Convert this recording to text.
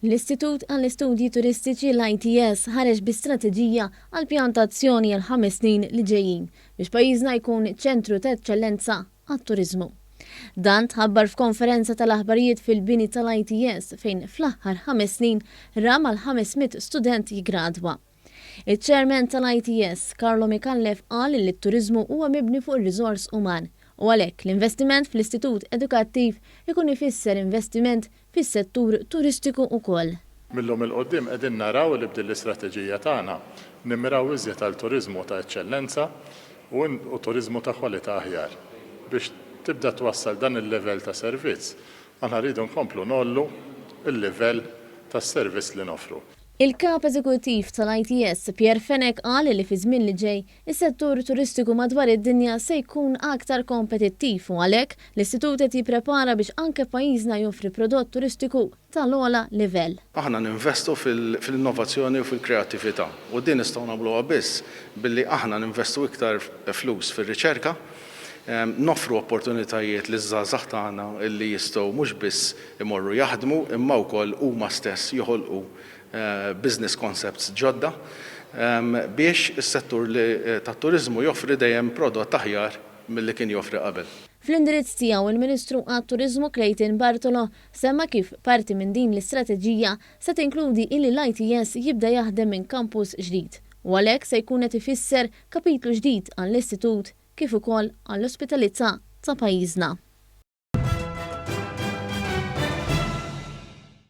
L-Istitut għall-Istudji Turistiċi l-ITS ħareġ bi strateġija għal pjantazzjoni għal 5 snin li ġejjin biex pajjiżna jkun ċentru ta' eċċellenza għat-turiżmu. Dan tħabbar f'konferenza tal-aħbarijiet fil-bini tal-ITS fejn fl-aħħar 5 snin ram għal 500 student jigradwa. Il-ċermen tal-ITS, Carlo Mikallef, qal li t-turiżmu huwa mibni fuq ir-riżors uman u għalhekk l-investiment fl-istitut edukattiv ikun ifisser investiment fis-settur turistiku wkoll. Millum il-qoddim qegħdin naraw li bdil l-istrateġija tagħna nimmiraw iżjed għal turiżmu ta' eċċellenza u turiżmu ta' kwalità aħjar. Biex tibda twassal dan il-level ta' servizz, aħna rridu nkomplu nollu il-level tas-servizz li nofru. Il-kap eżekuttiv tal-ITS, Pierre Fenek, qal li fi żmien li ġej is-settur turistiku madwar id-dinja se jkun aktar kompetittiv u għalhekk l-istitut qed jipprepara biex anke pajjiżna joffri prodott turistiku tal-ogħla livell. Aħna ninvestu fil-innovazzjoni u fil-kreattività u din nistgħu nagħmluha biss billi aħna ninvestu iktar flus fir-riċerka, nofru opportunitajiet li żgħażagħ tagħna li jistgħu mhux biss imorru jaħdmu imma wkoll huma stess joħolqu business concepts ġodda biex is-settur tat-turiżmu joffri dejjem prodott aħjar milli kien joffri qabel. Fl-indirizz tiegħu il-Ministru għat-Turiżmu Clayton Bartolo semma kif parti minn din l-istrateġija se tinkludi illi l-ITS jibda jaħdem minn kampus ġdid u għalhekk se jkun qed ifisser kapitlu ġdid għall-istitut kif ukoll għall-ospitalità ta' pajjiżna.